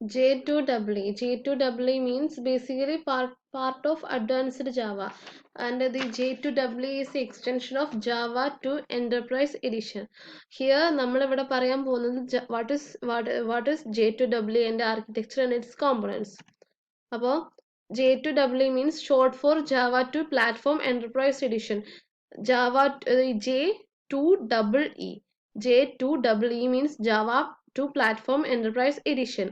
J2EE. J2EE means basically part of advanced Java, and the J2EE is the extension of Java to Enterprise Edition. Here, നമ്മൾ ഇവിടെ പറയാൻ പോകുന്നത് what is J2EE and architecture and its components. അപ്പോൾ J2EE means short for Java to Platform Enterprise Edition. Java J2EE. J2EE means Java to Platform Enterprise Edition.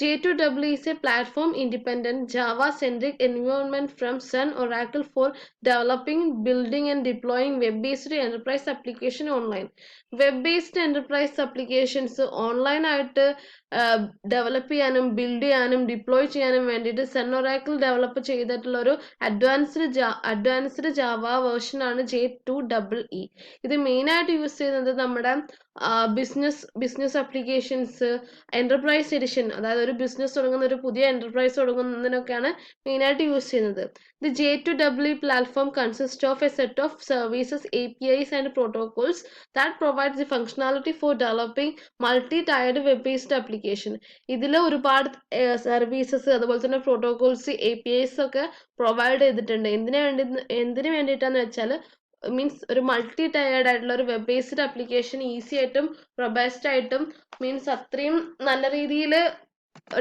J2EE is a platform independent Java centric environment from Sun Oracle for developing, building, and deploying web based enterprise application online. Web based enterprise applications online ആയിട്ട് develop ചെയ്യാനും build ചെയ്യാനും deploy ചെയ്യാനും വേണ്ടിയിട്ട് sun Oracle develop ചെയ്തിട്ടുള്ള ഒരു advanced Java version ആണ് J2EE. ഇത് മെയിനായിട്ട് യൂസ് ചെയ്യുന്നത് നമ്മുടെ ബിസിനസ് അപ്ലിക്കേഷൻസ്, എന്റർപ്രൈസ് എഡിഷൻ, അതായത് ഒരു ബിസിനസ് തുടങ്ങുന്ന ഒരു പുതിയ എന്റർപ്രൈസ് തുടങ്ങുന്നതിനൊക്കെയാണ് മെയിനായിട്ട് യൂസ് ചെയ്യുന്നത്. The J2EE platform consists of a set of services, APIs, and protocols that provides the functionality for developing multi-tiered web-based application. ഇതിൽ ഒരുപാട് സർവീസസ് അതുപോലെ തന്നെ പ്രോട്ടോകോൾസ്, APIs ഒക്കെ പ്രൊവൈഡ് ചെയ്തിട്ടുണ്ട്. എന്തിനു വേണ്ടിയിട്ടാന്ന് വെച്ചാൽ മീൻസ് ഒരു മൾട്ടി ടയർഡ് ആയിട്ടുള്ള ഒരു വെബ് ബേസ്ഡ് ആപ്ലിക്കേഷൻ ഈസി ആയിട്ടും റൊബസ്റ്റ് ആയിട്ടും മീൻസ് അത്രയും നല്ല രീതിയിൽ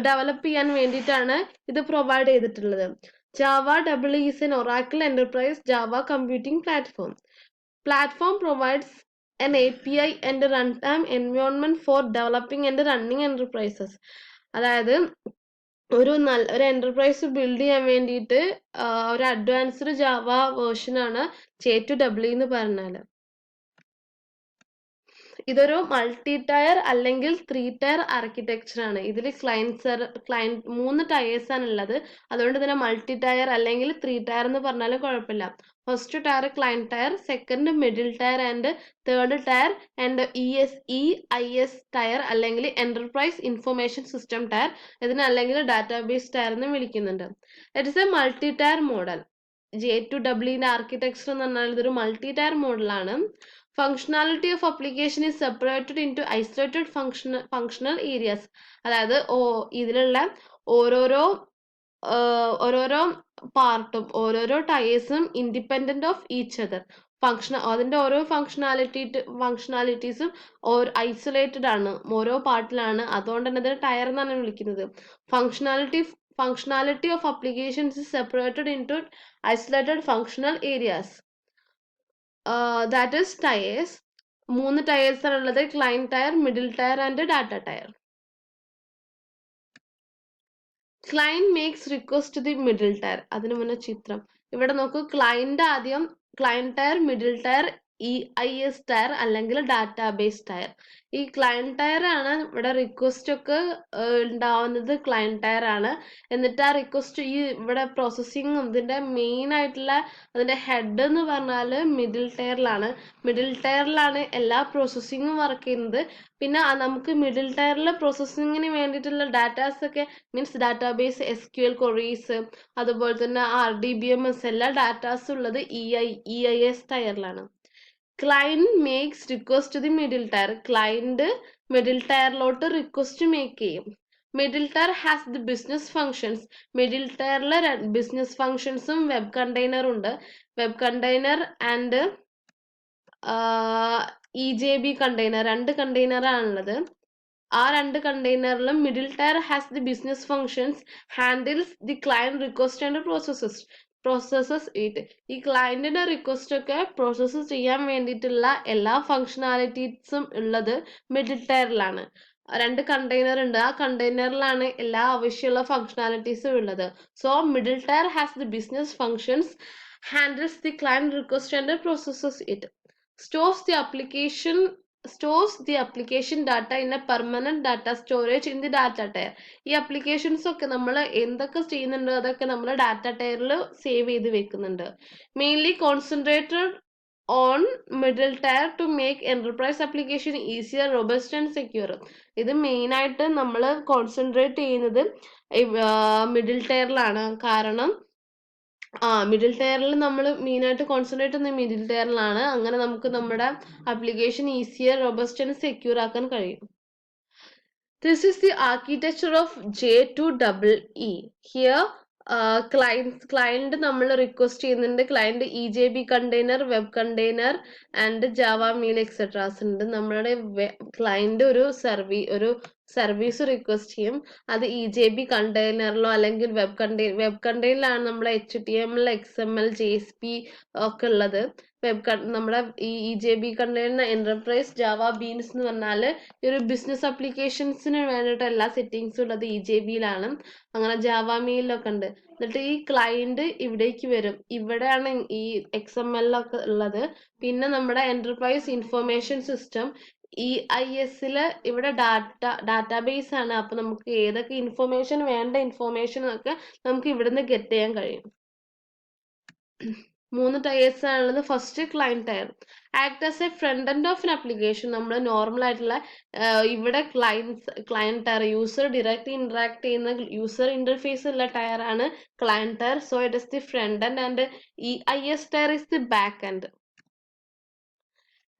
ഡെവലപ്പ് ചെയ്യാൻ വേണ്ടിയിട്ടാണ് ഇത് പ്രൊവൈഡ് ചെയ്തിട്ടുള്ളത്. J2EE is an Oracle Enterprise Java computing platform. Platform provides an API and a runtime environment for developing and running enterprises. അതായത് ഒരു എന്റർപ്രൈസ് ബിൽഡ് ചെയ്യാൻ വേണ്ടിയിട്ട് ഒരു അഡ്വാൻസ്ഡ് ജാവ വേർഷൻ ആണ് J2EE എന്ന് പറഞ്ഞാല്. ഇതൊരു മൾട്ടി ടയർ അല്ലെങ്കിൽ 3 ടയർ ആർക്കിടെക്ചർ ആണ്. ഇതിൽ ക്ലയന്റ് 3 ടയേഴ്സ് ആണ് ഉള്ളത്. അതുകൊണ്ട് തന്നെ മൾട്ടി ടയർ അല്ലെങ്കിൽ 3 ടയർ എന്ന് പറഞ്ഞാലും കുഴപ്പമില്ല. First tier client tier, second middle tier and third tier and EIS tier അല്ലെങ്കിൽ എന്റർപ്രൈസ് ഇൻഫർമേഷൻ സിസ്റ്റം ടയർ, ഇതിനെ അല്ലെങ്കിൽ ഡാറ്റാബേസ് ടയർ എന്ന് വിളിക്കുന്നുണ്ട്. It is a multi tier model. J2EE architecture എന്ന് പറഞ്ഞാൽ ഇതൊരു മൾട്ടി ടയർ മോഡലാണ്. Functionality of application is separated into isolated functional areas. അതായത് ഇതിലുള്ള ഓരോരോ പാർട്ടും ഓരോരോ ടയേഴ്സും ഇൻഡിപെൻഡന്റ് ഓഫ് ഈച്ച് അതർ. അതിന്റെ ഓരോ ഫങ്ഷണാലിറ്റീസും ഐസൊലേറ്റഡ് ആണ്, ഓരോ പാർട്ടിലാണ്. അതുകൊണ്ട് തന്നെ ഇതിനെ ടയർ എന്നാണ് വിളിക്കുന്നത്. Functionality of applications is separated into isolated functional areas. That is tiers. 3 tiers ആണുള്ളത്: client tier, middle tier and data tier. Client makes request to the middle tier. അതിനു മുന്നേ ചിത്രം ഇവിടെ നോക്കൂ. Client tier, middle tier, EIS tier അല്ലെങ്കിൽ database tier. ഈ client tier ആണ് ഇവിടെ റിക്വസ്റ്റ് ഒക്കെ ഉണ്ടാവുന്നത്. ക്ലയന്റ് ടയർ ആണ്. എന്നിട്ട് ആ റിക്വസ്റ്റ് ഇവിടെ പ്രോസസ്സിങ് ഇതിന്റെ മെയിൻ ആയിട്ടുള്ള അതിന്റെ ഹെഡ് എന്ന് പറഞ്ഞാൽ മിഡിൽ ടയറിലാണ് എല്ലാ പ്രോസസ്സിങ്ങും വർക്ക് ചെയ്യുന്നത്. പിന്നെ നമുക്ക് മിഡിൽ ടയറിലെ പ്രോസസ്സിങ്ങിന് വേണ്ടിയിട്ടുള്ള ഡാറ്റാസ് ഒക്കെ മീൻസ് ഡാറ്റാബേസ്, SQL ക്വറീസ്, അതുപോലെ തന്നെ RDBMS എല്ലാ ഡാറ്റാസും ഉള്ളത് EIS ടയറിലാണ്. Client makes request to the middle tier. Client middle ടയറിലോട്ട് റിക്വസ്റ്റ് മേക്ക് ചെയ്യും. Middle tier has the business functions. Middle ടയറിലെ ബിസിനസ് ഫങ്ഷൻസും വെബ് കണ്ടെയ്നർ ഉണ്ട്. Web container and EJB container, 2 container ആണുള്ളത്. ആ 2 കണ്ടെയ്നറിലും middle tier has the business functions, handles the client request and processes it. ഈ ക്ലയന്റിന്റെ request ഒക്കെ പ്രോസസ്സ് ചെയ്യാൻ വേണ്ടിയിട്ടുള്ള എല്ലാ ഫങ്ഷണാലിറ്റീസും ഉള്ളത് മിഡിൽ ടയറിലാണ്. 2 കണ്ടെയ്നർ ഉണ്ട്. ആ കണ്ടെയ്നറിലാണ് എല്ലാ ആവശ്യമുള്ള ഫങ്ഷണാലിറ്റീസും ഉള്ളത്. So middle tier has the business functions, handles the client request and processes it, stores the application data in a permanent data storage in the data tier. ഈ അപ്ലിക്കേഷൻസ് ഒക്കെ നമ്മൾ എന്തൊക്കെ ചെയ്യുന്നുണ്ടോ അതൊക്കെ നമ്മൾ ഡാറ്റ ടയറിൽ സേവ് ചെയ്ത് വെക്കുന്നുണ്ട്. Mainly concentrated on middle tier to make enterprise application easier, robust and secure. ഇത് മെയിൻ ആയിട്ട് നമ്മൾ കോൺസെൻട്രേറ്റ് ചെയ്യുന്നത് മിഡിൽ ടയറിലാണ്. കാരണം മിഡിൽ ടയറിൽ നമ്മൾ മെയിനായിട്ട് കോൺസെൻട്രേറ്റ് ചെയ്യുന്നത് മിഡിൽ ടയറിലാണ്. അങ്ങനെ നമുക്ക് നമ്മുടെ application easier, robust and secure ആക്കാൻ കഴിയും. This is the architecture of J2EE. Here, client നമ്മൾ റിക്വസ്റ്റ് ചെയ്യുന്നുണ്ട്, client EJB container, web container and Java mail etceteras ഉണ്ട്. നമ്മളുടെ ക്ലയന്റ് ഒരു സർവീസ് റിക്വസ്റ്റ് ചെയ്യും. അത് EJB കണ്ടെയ്നറിലോ അല്ലെങ്കിൽ വെബ് കണ്ടെയ്നറിലാണ് നമ്മുടെ HTML, XML, JSP ഒക്കെ ഉള്ളത്. നമ്മുടെ ഈ EJB container enterprise Java beans എന്ന് പറഞ്ഞാൽ ഈ ഒരു ബിസിനസ് അപ്ലിക്കേഷൻസിന് വേണ്ടിയിട്ട് എല്ലാ സെറ്റിങ്സും ഉള്ളത് EJBയിലാണ്. അങ്ങനെ ജാവ മെയിലൊക്കെ ഉണ്ട്. എന്നിട്ട് ഈ ക്ലയന്റ് ഇവിടേക്ക് വരും. ഇവിടെയാണ് ഈ XML ഒക്കെ ഉള്ളത്. പിന്നെ നമ്മുടെ എന്റർപ്രൈസ് ഇൻഫർമേഷൻ സിസ്റ്റം EISല് ഇവിടെ ഡാറ്റാബേസ് ആണ്. അപ്പൊ നമുക്ക് ഏതൊക്കെ ഇൻഫർമേഷൻ വേണ്ട ഇൻഫർമേഷൻ ഒക്കെ നമുക്ക് ഇവിടുന്ന് ഗെറ്റ് ചെയ്യാൻ കഴിയും. 3 ടയേഴ്സ് ആണുള്ളത്. First client tier act as a front end of an application. നമ്മൾ നോർമൽ ആയിട്ടുള്ള ഇവിടെ client tier user direct interact ചെയ്യുന്ന യൂസർ ഇന്റർഫേസ് ഉള്ള ടയർ ആണ് client tier. So it is the front end and EIS tier is the back end.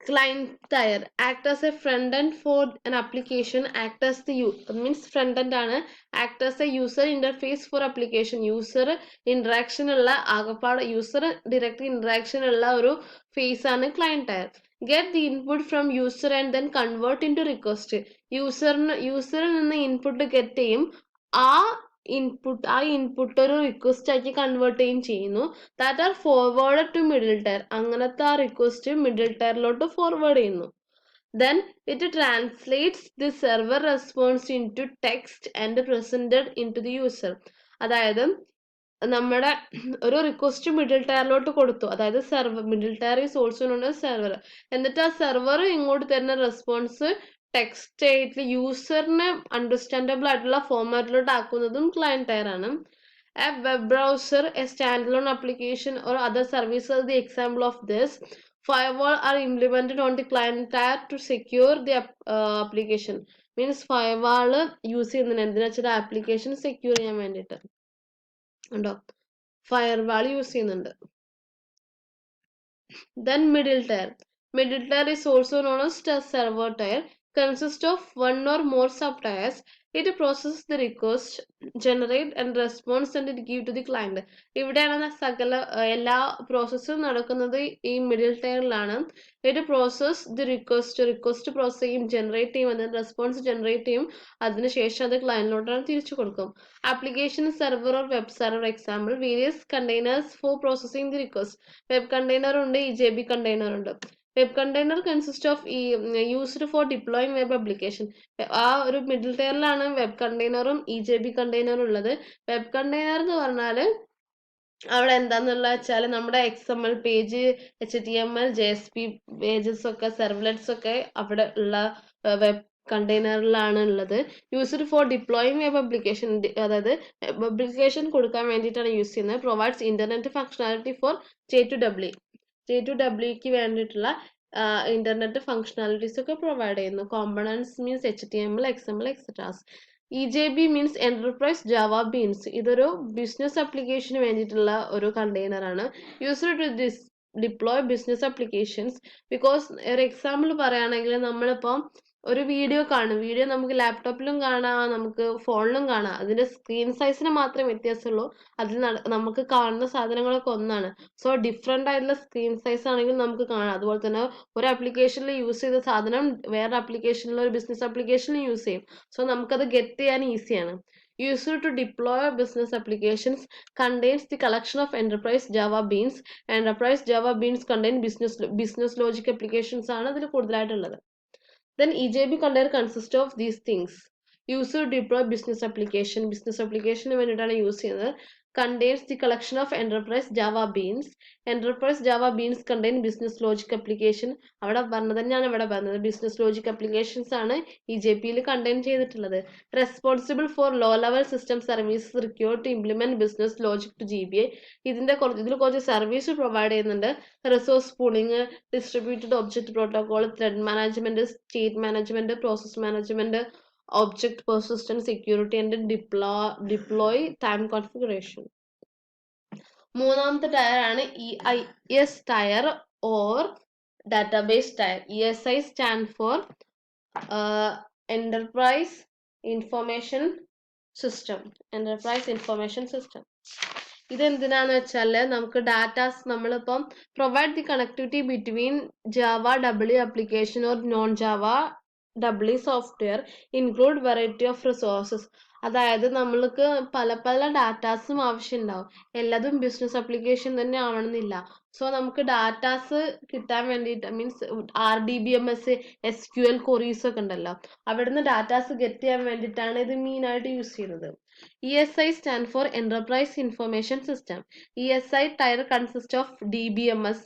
Client tier act as a front end for an application, act as the means front end ആണ്, act as a user interface for application. User interaction ഉള്ള ആകപ്പാട് user direct interaction ഉള്ള ഒരു face ആണ് client tier. Get the input from user and then convert into request. യൂസറിൽ നിന്ന് input get ചെയ്യും. ആ input ഒരു request ആക്കി കൺവേർട്ട് ചെയ്യുന്നു. That are forward to middle tier. അങ്ങനത്തെ ആ റിക്വസ്റ്റ് മിഡിൽ ടയറിലോട്ട് ഫോർവേഡ് ചെയ്യുന്നു. Then it translates the server response into text and presented into the user. അതായത് നമ്മുടെ ഒരു റിക്വസ്റ്റ് മിഡിൽ ടയറിലോട്ട് കൊടുത്തു. അതായത് server, middle tier is also known as server. എന്നിട്ട് ആ സെർവർ ഇങ്ങോട്ട് തരുന്ന റെസ്പോൺസ് ടെക്സ്റ്റ് ആയിട്ട് യൂസറിന് അണ്ടർസ്റ്റാൻഡബിൾ ആയിട്ടുള്ള ഫോർമാറ്റിലോട്ട് ആക്കുന്നതും ക്ലയന്റ് ടയർ ആണ്. A web browser, a standalone application or other service are the example of this. Firewall are implemented on the client tier to secure the application. Means firewall use ചെയ്യുന്നതിന് എന്തിനാ വെച്ചാൽ application secure ചെയ്യാൻ വേണ്ടിയിട്ട് ഉണ്ടോ, firewall use ചെയ്യുന്നുണ്ട്. Then middle tier. Middle tier is also known as server tier. Consists of one or more subtiers. It processes the request, generate and response and it give to the client. ഇവിടെയാണ് എല്ലാ പ്രോസസ്സും നടക്കുന്നത് ഈ middle ടയറിലാണ്. ഇത് process the request process ചെയ്യും, generate ചെയ്യും, അതിന് response generate ചെയ്യും. അതിനുശേഷം അത് ക്ലയന്റിലോട്ടാണ് തിരിച്ചു കൊടുക്കും. Application server or web server example various containers for processing the request. Web container ഉണ്ട്, EJB കണ്ടെയ്നർ ഉണ്ട്. Web container consist of used for deploying web application. ആ ഒരു മിഡിൽ ടയറിലാണ് വെബ് കണ്ടെയ്നറും EJB കണ്ടെയ്നറും ഉള്ളത്. വെബ് കണ്ടെയ്നർ എന്ന് പറഞ്ഞാൽ അവിടെ എന്താന്നുള്ള വെച്ചാൽ നമ്മുടെ XML page, HTML, JSP pages ഒക്കെ സെർവ്ലെറ്റ്സ് ഒക്കെ അവിടെ ഉള്ള വെബ് കണ്ടെയ്നറിലാണ് ഉള്ളത്. Used for deploying web application, അതായത് വെബ് ആപ്ലിക്കേഷൻ കൊടുക്കാൻ വേണ്ടിയിട്ടാണ് യൂസ് ചെയ്യുന്നത്. Provides internet functionality for J2EE വേണ്ടിയിട്ടുള്ള ഇന്റർനെറ്റ് ഫങ്ഷണാലിറ്റീസ് ഒക്കെ പ്രൊവൈഡ് ചെയ്യുന്നു. Components means HTML, XML, etcetera. EJB means enterprise Java beans. ഇതൊരു ബിസിനസ് ആപ്ലിക്കേഷന് വേണ്ടിയിട്ടുള്ള ഒരു കണ്ടെയ്നർ ആണ്. Used to deploy business applications. Because ഒരു എക്സാമ്പിൾ പറയുകയാണെങ്കിൽ നമ്മളിപ്പം ഒരു വീഡിയോ കാണും. വീഡിയോ നമുക്ക് ലാപ്ടോപ്പിലും കാണാം, നമുക്ക് ഫോണിലും കാണാം. അതിന്റെ സ്ക്രീൻ സൈസിന് മാത്രമേ വ്യത്യാസമുള്ളൂ. അതിൽ നമുക്ക് കാണുന്ന സാധനങ്ങളൊക്കെ ഒന്നാണ്. സോ ഡിഫറെന്റ് ആയിട്ടുള്ള സ്ക്രീൻ സൈസ് ആണെങ്കിൽ നമുക്ക് കാണാം. അതുപോലെ തന്നെ ഒരു ആപ്ലിക്കേഷനിൽ യൂസ് ചെയ്ത സാധനം വേറെ ആപ്ലിക്കേഷനിൽ, ഒരു ബിസിനസ് ആപ്ലിക്കേഷനിൽ യൂസ് ചെയ്യും. സോ നമുക്കത് ഗെറ്റ് ചെയ്യാൻ ഈസിയാണ്. Used to deploy business applications contains the collection of enterprise Java beans. Enterprise Java beans contain business logic applications ആണ് അതിൽ കൂടുതലായിട്ടുള്ളത്. Then EJB container consists of these things. Used to deploy business application വേണ്ടിയിട്ടാണ് use ചെയ്യുന്നത്. Contains the collection of enterprise Java beans. Enterprise Java beans contain business logic application. അവിടെ പറഞ്ഞത് തന്നെയാണ് ഇവിടെ പറഞ്ഞത്. ബിസിനസ് ലോജിക് അപ്ലിക്കേഷൻസ് ആണ് EJPയിൽ കണ്ടെയ്ൻ ചെയ്തിട്ടുള്ളത്. Responsible for low level system services required to implement business logic to GBA. ഇതിൽ കുറച്ച് service provide ചെയ്യുന്നുണ്ട്. Resource pooling, distributed object protocol, thread management, state management, process management, object persistent security and deploy time configuration. മൂന്നാമത്തെ tier ആണ് EIS tier or database tier. ESI stand for enterprise information system, enterprise information system. ഇതെന്തിനാന്ന് വെച്ചാൽ നമുക്ക് datas നമ്മളിപ്പം provide the connectivity between Java W application or non Java W software include variety of resources. അതായത് നമ്മൾക്ക് പല പല ഡാറ്റാസും ആവശ്യമുണ്ടാവും. എല്ലാതും business application തന്നെ ആവണമെന്നില്ല. സോ നമുക്ക് ഡാറ്റാസ് കിട്ടാൻ വേണ്ടിയിട്ട് മീൻസ് RDBMS, SQL queries ഒക്കെ ഉണ്ടല്ലോ, അവിടുന്ന് ഡാറ്റാസ് ഗെറ്റ് ചെയ്യാൻ വേണ്ടിയിട്ടാണ് ഇത് മെയിനായിട്ട് യൂസ് ചെയ്യുന്നത്. ESI stand for Enterprise Information System. ESI tier consists of DBMS,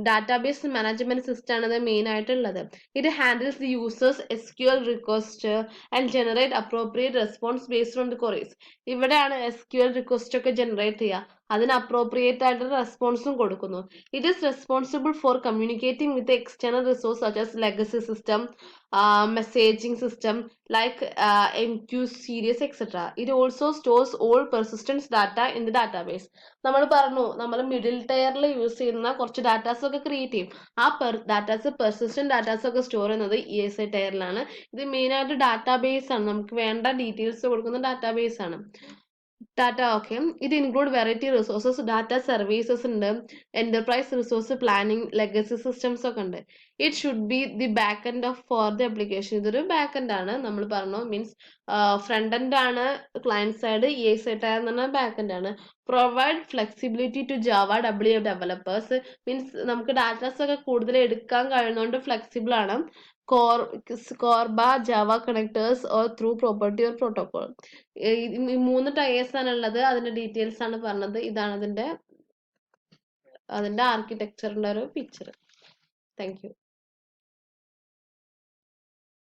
database management system ആണ് ഇത് മെയിൻ ആയിട്ടുള്ളത്. It handles the users SQL request and generate appropriate response based on the queries. ഇവിടെയാണ് SQL request ഒക്കെ generate ചെയ്യുക, അതിന് appropriate ആയിട്ട് റെസ്പോൺസും കൊടുക്കുന്നു. It is responsible for communicating with external resource such as legacy system, messaging system like MQ series etc. It also stores all persistent data in the database. നമ്മൾ പറഞ്ഞു നമ്മൾ middle ടയറിൽ use ചെയ്യുന്ന കുറച്ച് datas ഒക്കെ create ചെയ്യും. ആ datas persistent datas ഒക്കെ store ചെയ്യുന്നത് ESI ടയറിലാണ്. ഇത് മെയിൻ ആയിട്ട് ഡാറ്റാബേസ് ആണ്, നമുക്ക് വേണ്ട ഡീറ്റെയിൽസ് കൊടുക്കുന്ന ഡാറ്റാബേസ് ആണ്. ഡാറ്റ ഓക്കെ, ഇത് include variety resources, data services ഉണ്ട്, enterprise resource planning, legacy systems ഒക്കെ ഉണ്ട്. It should be the back end of for the application. ഇതൊരു ബാക്ക് എൻഡ് ആണ്, നമ്മൾ പറഞ്ഞു മീൻസ് ഫ്രണ്ട് എൻഡ് ആണ് ക്ലയന്റ് സൈഡ്, ESI ടയർ എന്ന് പറഞ്ഞാൽ ബാക്ക് എൻഡ് ആണ്. Provide flexibility to Java W developers, means നമുക്ക് ഡാറ്റാസ് ഒക്കെ കൂടുതൽ എടുക്കാൻ കഴിയുന്നതുകൊണ്ട് ഫ്ലെക്സിബിൾ ആണ്. CORBA Java connectors or through property or protocol. ഈ 3 ടയേഴ്സ് ആണ് ഉള്ളത്, അതിന്റെ ഡീറ്റെയിൽസ് ആണ് പറഞ്ഞത്. ഇതാണ് അതിന്റെ ആർക്കിടെക്ചറിന്റെ ഒരു പിക്ചർ. Thank you.